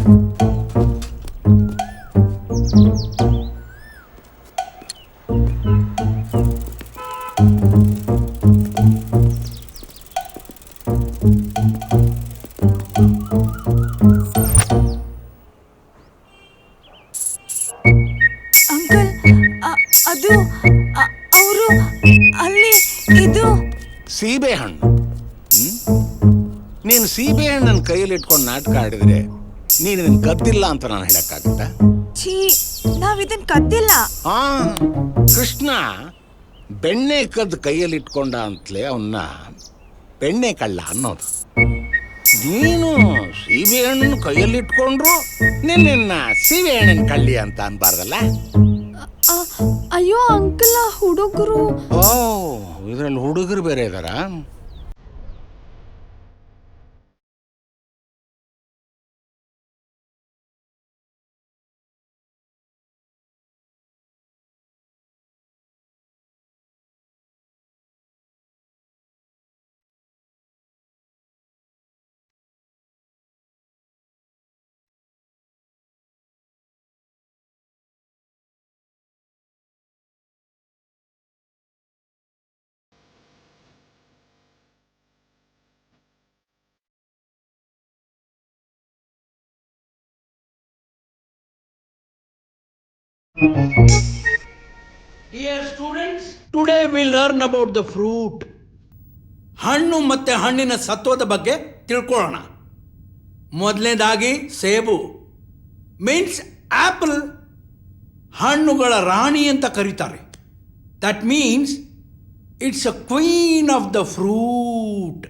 Uncle, ಅದು ಅವರು ಅಲ್ಲಿ ಇದು ಸೀಬೆ ಹಣ್ಣು. ನೀನು ಸೀಬೆ ಹಣ್ಣನ್ನು ಕೈಯಲ್ಲಿ ಇಟ್ಕೊಂಡು ನಾಟಕ ಆಡಿದ್ರೆ ನೀನು ಇದನ್ನು ಕದ್ದಿಲ್ಲ ಅಂತ ನಾನು ಹೇಳಕ್ಕಾಗತ್ತಾ? ಛೀ, ನಾವಿದನ್ ಕದ್ದಿಲ್ಲ. ಹಾ, ಕೃಷ್ಣ ಬೆಣ್ಣೆ ಕದ್ದು ಕೈಯಲ್ಲಿ ಇಟ್ಕೊಂಡ ಅಂತಲೇ ಅವನ್ನ ಬೆಣ್ಣೆ ಕಳ್ಳ ಅನ್ನೋದು. ನೀನು ಸೀಬೆ ಹಣ್ಣನ್ನು ಕೈಯಲ್ಲಿ ಇಟ್ಕೊಂಡ್ರು ನಿನ್ನ ಸೀಬೆ ಹಣ್ಣಿನ ಕಳ್ಳಿ ಅಂತ ಅನ್ಬಾರ್ದಲ್ಲ? ಅಯ್ಯೋ ಅಂಕಲ್, ಹುಡುಗರು. ಓ, ಇದರಲ್ಲಿ ಹುಡುಗರು ಬೇರೆ ಇದಾರ? Dear students, today we'll learn about the fruit. ಹಣ್ಣು ಮತ್ತೆ ಹಣ್ಣಿನ ಸತ್ವದ ಬಗ್ಗೆ ತಿಳ್ಕೊಳ್ಳೋಣ. ಮೊದಲನೇದಾಗಿ ಸೇಬು ಮೀನ್ಸ್ ಆಪಲ್ ಹಣ್ಣುಗಳ ರಾಣಿ ಅಂತ ಕರೀತಾರೆ. That means it's a queen of the fruit.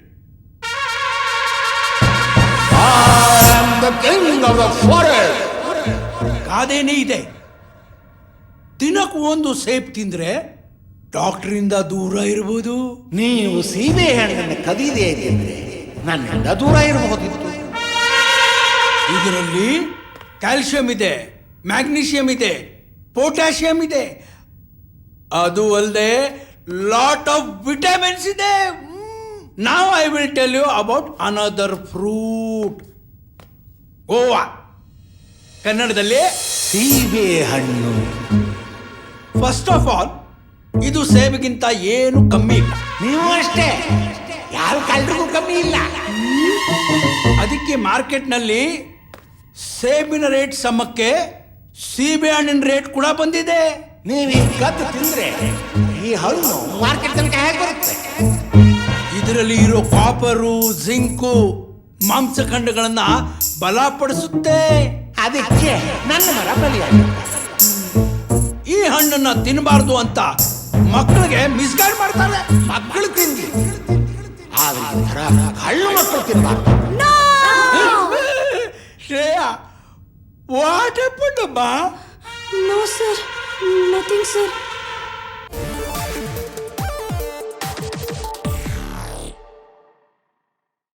ಗಾದೆನೇ ಇದೆ, ದಿನಕ್ಕೂ ಒಂದು ಸೇಬ್ ತಿಂದ್ರೆ ಡಾಕ್ಟರಿಂದ ದೂರ ಇರಬಹುದು. ನೀವು ಸೀಬೆ ಹಣ್ಣನ್ನು ಕದೀದೇ ಇದ್ದರೆ ನನ್ನಿಂದ ದೂರ ಇರಬಹುದಿತ್ತು. ಇದರಲ್ಲಿ ಕ್ಯಾಲ್ಸಿಯಂ ಇದೆ, ಮ್ಯಾಗ್ನೀಷಿಯಂ ಇದೆ, ಪೊಟ್ಯಾಷಿಯಂ ಇದೆ, ಅದು ಅಲ್ಲದೆ ಲಾಟ್ ಆಫ್ ವಿಟಮಿನ್ಸ್ ಇದೆ. Now I will tell you about another fruit. Guava, ಕನ್ನಡದಲ್ಲಿ ಸೀಬೆ ಹಣ್ಣು. ಫಸ್ಟ್ ಆಫ್ ಆಲ್ ಇದು ಸೇಬಿಗಿಂತ ಏನು ಕಮ್ಮಿ ಇಲ್ಲ. ನೀವು ಅಷ್ಟೇ, ಯಾವ ಕಳ್ಳರಿಗೂ ಕಮ್ಮಿ ಇಲ್ಲ. ಅದಕ್ಕೆ ಮಾರ್ಕೆಟ್ನಲ್ಲಿ ಸೇಬಿನ ರೇಟ್ ಸಮಕ್ಕೆ ಸೀಬೆ ಹಣ್ಣಿನ ರೇಟ್ ಕೂಡ ಬಂದಿದೆ. ನೀವು ಈ ಕದ್ದು ತಿಂದ್ರೆ ಈ ಹಣ್ಣು ಮಾರ್ಕೆಟ್ ತನಕ ಹೇಗೆ ಬರುತ್ತೆ? ಇದರಲ್ಲಿ ಇರೋ ಕಾಪರು, ಜಿಂಕು ಮಾಂಸಖಂಡಗಳನ್ನ ಬಲಪಡಿಸುತ್ತೆ. ಅದಕ್ಕೆ ನನ್ನ ಮರ ಬಲಿಯಾಗುತ್ತೆ. ಈ ಹಣ್ಣನ್ನ ತಿನ್ನಬಾರ್ದು ಅಂತ ಮಕ್ಕಳಿಗೆ ಮಿಸ್ಗೈಡ್ ಮಾಡ್ತಾರೆ. ಮಕ್ಕಳು ತಿಂದಿ, ಆದ್ರೆ ಈ ಥರ ಹಣ್ಣು ಮಕ್ಕಳು ತಿನ್ನಬಾರ್ದು. ಶ್ರೇಯಾ, ವಾಟ್ ಹ್ಯಾಪನ್ಡ್ ಅಮ್ಮ? No sir, nothing sir.